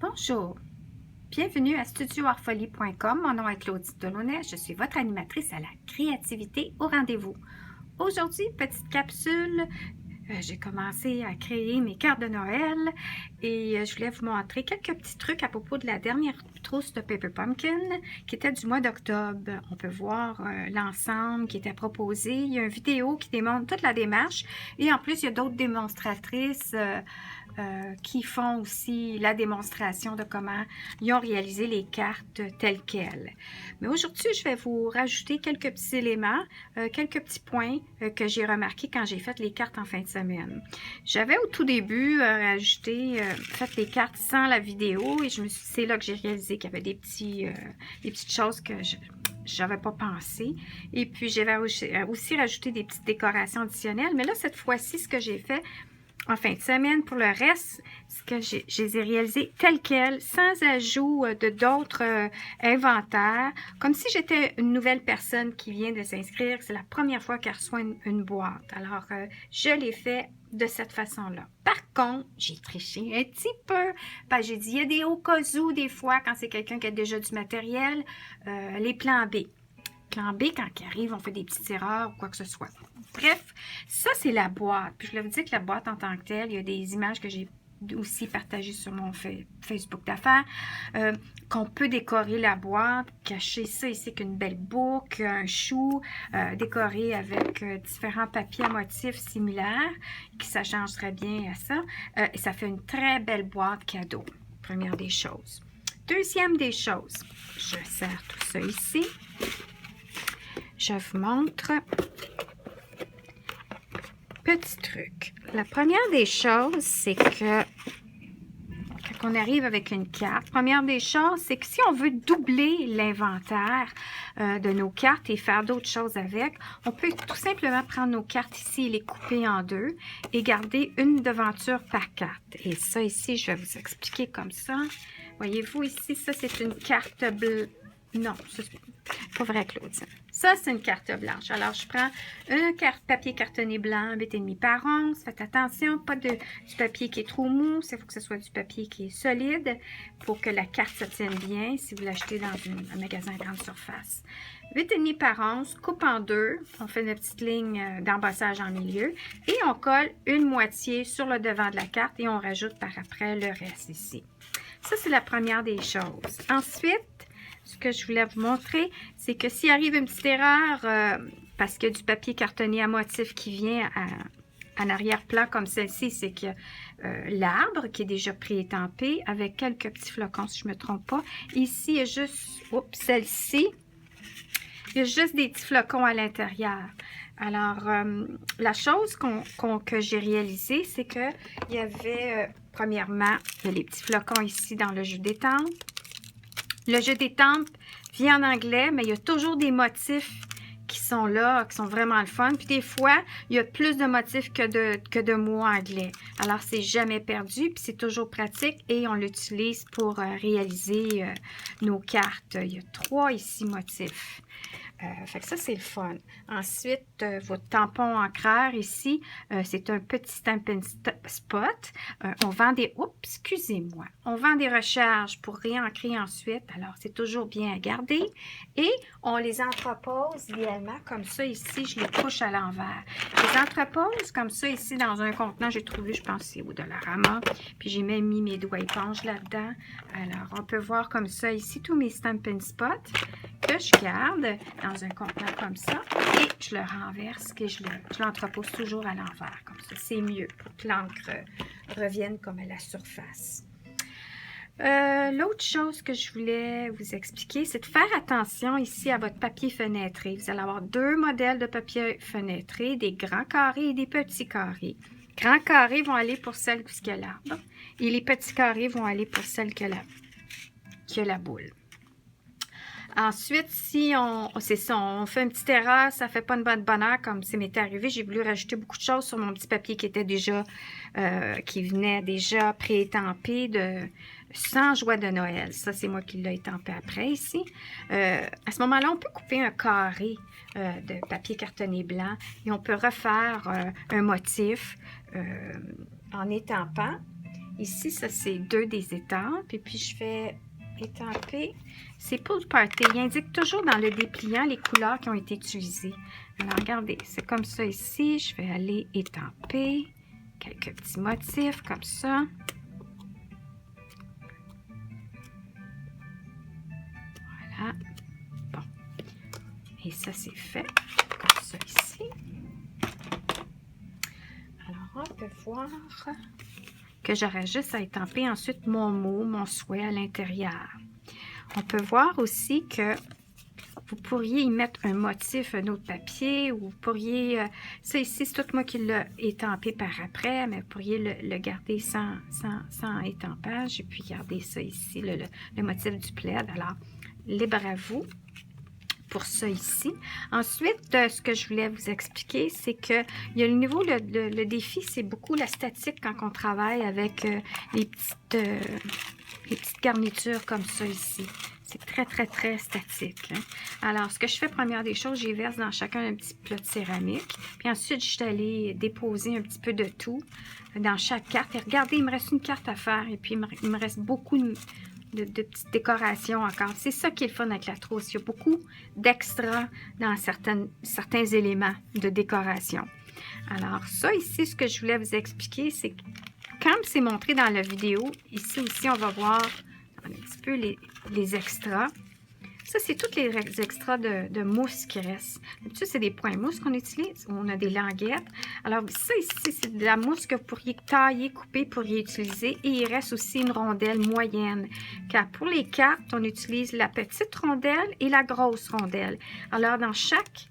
Bonjour, bienvenue à studioartfolie.com. Mon nom est Claudie Delaunay, je suis votre animatrice à la créativité au rendez-vous. Aujourd'hui, petite capsule, j'ai commencé à créer mes cartes de Noël et je voulais vous montrer quelques petits trucs à propos de la dernière trousse de Paper Pumpkin qui était du mois d'octobre. On peut voir l'ensemble qui était proposé. Il y a une vidéo qui démontre toute la démarche et en plus, il y a d'autres démonstratrices qui font aussi la démonstration de comment ils ont réalisé les cartes telles quelles. Mais aujourd'hui, je vais vous rajouter quelques petits éléments, quelques petits points que j'ai remarqués quand j'ai fait les cartes en fin de semaine. J'avais au tout début fait les cartes sans la vidéo et c'est là que j'ai réalisé qu'il y avait des petites choses que j'avais pas pensé. Et puis, j'avais aussi rajouté des petites décorations additionnelles. Mais là, cette fois-ci, ce que j'ai fait en fin de semaine, pour le reste, ce que je les ai réalisés tels quels, sans ajout de d'autres inventaires, comme si j'étais une nouvelle personne qui vient de s'inscrire. C'est la première fois qu'elle reçoit une boîte. Alors, je l'ai fait de cette façon-là. Par contre, j'ai triché un petit peu. J'ai dit, il y a des au cas où, des fois, quand c'est quelqu'un qui a déjà du matériel, les plans B. Plan B, quand ils arrivent, on fait des petites erreurs ou quoi que ce soit. Bref, ça, c'est la boîte. Puis je voulais vous dire que la boîte en tant que telle, il y a des images que j'ai aussi partagées sur mon Facebook d'affaires, qu'on peut décorer la boîte, cacher ça ici avec une belle boucle, un chou, décorer avec différents papiers à motifs similaires, qui ça change très bien à ça. Et ça fait une très belle boîte cadeau, première des choses. Deuxième des choses, je serre tout ça ici. Je vous montre petit truc. La première des choses, c'est que quand on arrive avec une carte, première des choses, c'est que si on veut doubler l'inventaire de nos cartes et faire d'autres choses avec, on peut tout simplement prendre nos cartes ici et les couper en deux et garder une devanture par carte. Et ça ici, je vais vous expliquer comme ça. Voyez-vous ici, ça c'est une carte bleue. Non, c'est pas vrai, Claudine. Ça, c'est une carte blanche. Alors, je prends un papier cartonné blanc, 8,5 par 11. Faites attention, pas du papier qui est trop mou. Il faut que ce soit du papier qui est solide pour que la carte se tienne bien si vous l'achetez dans un magasin grande surface. 8,5 par 11, coupe en deux. On fait une petite ligne d'embossage en milieu et on colle une moitié sur le devant de la carte et on rajoute par après le reste ici. Ça, c'est la première des choses. Ensuite, ce que je voulais vous montrer, c'est que s'il arrive une petite erreur, parce qu'il y a du papier cartonné à motif qui vient en arrière-plan comme celle-ci, c'est que l'arbre qui est déjà pré-étampé avec quelques petits flocons, si je ne me trompe pas. Ici, il y a juste, celle-ci, il y a juste des petits flocons à l'intérieur. Alors, la chose que j'ai réalisée, c'est qu'il y avait, premièrement, il y a les petits flocons ici dans le jeu d'étampe. Le jeu d'étampes vient en anglais, mais il y a toujours des motifs qui sont là, qui sont vraiment le fun. Puis des fois, il y a plus de motifs que de mots anglais. Alors, c'est jamais perdu, puis c'est toujours pratique et on l'utilise pour réaliser nos cartes. Il y a 3 ici motifs. Fait que ça, c'est le fun. Ensuite, votre tampon encreur ici, c'est un petit Stampin' Spot. On vend des... Oups, excusez-moi. On vend des recharges pour réancrer ensuite. Alors, c'est toujours bien à garder. Et on les entrepose idéalement comme ça ici. Je les couche à l'envers. Je les entrepose comme ça ici dans un contenant. J'ai trouvé, je pense, c'est au Dollarama. Puis j'ai même mis mes doigts éponges là-dedans. Alors, on peut voir comme ça ici tous mes Stampin' Spots que je garde dans un contenant comme ça et je le renverse et je l'entrepose toujours à l'envers comme ça. C'est mieux pour que l'encre revienne comme à la surface. L'autre chose que je voulais vous expliquer, c'est de faire attention ici à votre papier fenêtré. Vous allez avoir 2 modèles de papier fenêtré, des grands carrés et des petits carrés. Grands carrés vont aller pour celle qui a l'arbre et les petits carrés vont aller pour celle qui a la boule. Ensuite, si on fait une petite erreur, ça ne fait pas une bonne bonheur comme ça m'était arrivé. J'ai voulu rajouter beaucoup de choses sur mon petit papier qui était déjà, qui venait déjà pré-étampé sans joie de Noël. Ça, c'est moi qui l'ai étampé après ici. À ce moment-là, on peut couper un carré de papier cartonné blanc et on peut refaire un motif en étampant. Ici, ça, c'est 2 des étampes. Et puis, je fais étamper. C'est pour le party. Il indique toujours dans le dépliant les couleurs qui ont été utilisées. Alors, regardez, c'est comme ça ici. Je vais aller étamper quelques petits motifs comme ça. Voilà. Bon. Et ça, c'est fait comme ça ici. Alors, on peut voir que j'aurais juste à étamper ensuite mon mot, mon souhait à l'intérieur. On peut voir aussi que vous pourriez y mettre un motif, un autre papier, ou vous pourriez... ça ici, c'est tout moi qui l'ai étampé par après, mais vous pourriez le garder sans étampage, et puis garder ça ici, le motif du plaid. Alors, libre à vous pour ça ici. Ensuite, ce que je voulais vous expliquer, c'est que il y a le niveau, le défi, c'est beaucoup la statique quand on travaille avec les petites garnitures comme ça ici. C'est très, très, très statique. Hein? Alors, ce que je fais, première des choses, j'y verse dans chacun un petit plat de céramique. Puis ensuite, je suis allée déposer un petit peu de tout dans chaque carte. Et regardez, il me reste une carte à faire. Et puis, il me reste beaucoup de petites décorations encore. C'est ça qui est le fun avec la trousse. Il y a beaucoup d'extras dans certains éléments de décoration. Alors, ça ici, ce que je voulais vous expliquer, c'est que comme c'est montré dans la vidéo, ici aussi, on va voir un petit peu les extras. Ça, c'est tous les extras de mousse qui restent. D'habitude, c'est des points mousse qu'on utilise. On a des languettes. Alors, ça ici, c'est de la mousse que vous pourriez tailler, couper, pourriez utiliser. Et il reste aussi une rondelle moyenne. Car pour les cartes, on utilise la petite rondelle et la grosse rondelle. Alors, dans chaque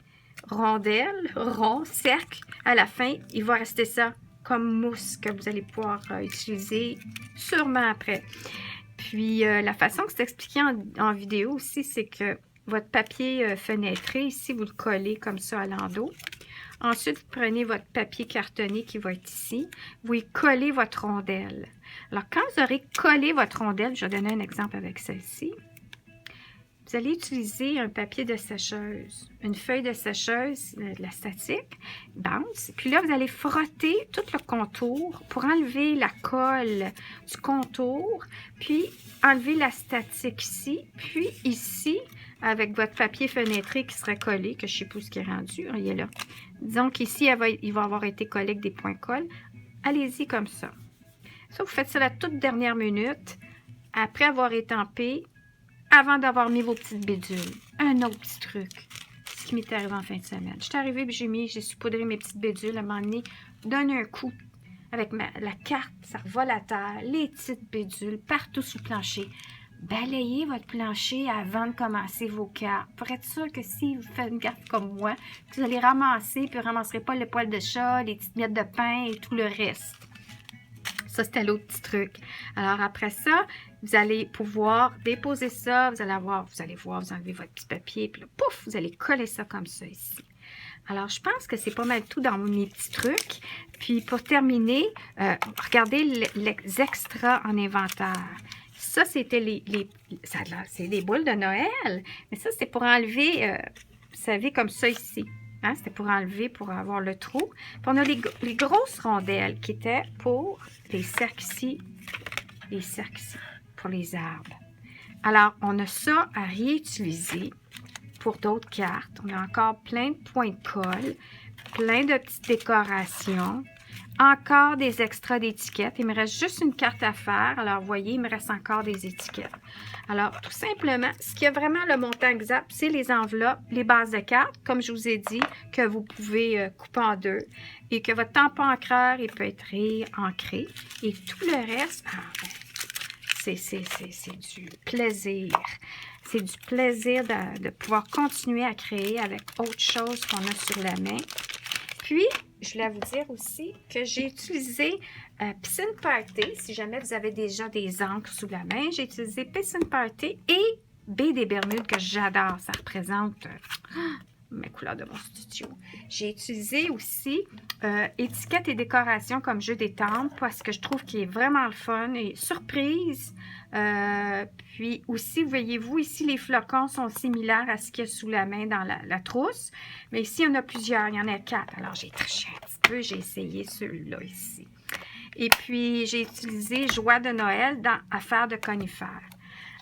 rondelle, rond, cercle, à la fin, il va rester ça comme mousse que vous allez pouvoir utiliser sûrement après. Puis, la façon que c'est expliqué en vidéo aussi, c'est que votre papier fenêtré, ici, vous le collez comme ça à l'endos. Ensuite, vous prenez votre papier cartonné qui va être ici. Vous y collez votre rondelle. Alors, quand vous aurez collé votre rondelle, je vais donner un exemple avec celle-ci. Vous allez utiliser un papier de sécheuse, une feuille de sécheuse, de la statique, bounce. Puis là, vous allez frotter tout le contour pour enlever la colle du contour, puis enlever la statique ici, puis ici, avec votre papier fenêtré qui serait collé, que je ne sais pas ce qui est rendu, il est là. Disons qu'ici, il va avoir été collé avec des points colle. Allez-y comme ça. Ça, vous faites ça la toute dernière minute, après avoir étampé, avant d'avoir mis vos petites bédules. Un autre petit truc, ce qui m'est arrivé en fin de semaine. Je suis arrivée et j'ai saupoudré mes petites bédules. À un moment donné, donne un coup avec la carte, ça revole à terre, les petites bédules partout sous le plancher. Balayez votre plancher avant de commencer vos cartes. Pour être sûr que si vous faites une carte comme moi, vous allez ramasser, puis vous ne ramasserez pas le poil de chat, les petites miettes de pain et tout le reste. Ça, c'était l'autre petit truc. Alors, après ça, vous allez pouvoir déposer ça. Vous allez voir, vous enlevez votre petit papier. Puis là, pouf, vous allez coller ça comme ça ici. Alors, je pense que c'est pas mal tout dans mes petits trucs. Puis, pour terminer, regardez les extras en inventaire. Ça, c'était c'est des boules de Noël. Mais ça, c'est pour enlever, vous savez, comme ça ici. Hein, c'était pour enlever, pour avoir le trou. Puis on a les grosses rondelles qui étaient pour les cercles ici, pour les arbres. Alors, on a ça à réutiliser pour d'autres cartes. On a encore plein de points de colle, plein de petites décorations, encore des extras d'étiquettes. Il me reste juste une carte à faire. Alors, vous voyez, il me reste encore des étiquettes. Alors, tout simplement, ce qui a vraiment le montant exact, c'est les enveloppes, les bases de cartes, comme je vous ai dit, que vous pouvez couper en deux et que votre tampon encreur, il peut être réancré. Et tout le reste, c'est du plaisir. C'est du plaisir de pouvoir continuer à créer avec autre chose qu'on a sur la main. Puis, je voulais vous dire aussi que j'ai utilisé Piscine Party. Si jamais vous avez déjà des encres sous la main, j'ai utilisé Piscine Party et Baie des Bermudes que j'adore. Ça représente mes couleurs de mon studio. J'ai utilisé aussi étiquettes et décorations comme jeu des temples parce que je trouve qu'il est vraiment le fun et surprise. Puis aussi, voyez-vous, ici, les flocons sont similaires à ce qu'il y a sous la main dans la trousse. Mais ici, il y en a plusieurs. Il y en a 4. Alors, j'ai triché un petit peu. J'ai essayé celui-là ici. Et puis, j'ai utilisé Joie de Noël dans Affaires de conifères.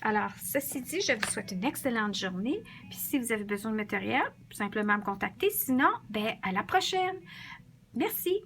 Alors, ceci dit, je vous souhaite une excellente journée. Puis, si vous avez besoin de matériel, simplement me contacter. Sinon, ben, à la prochaine. Merci.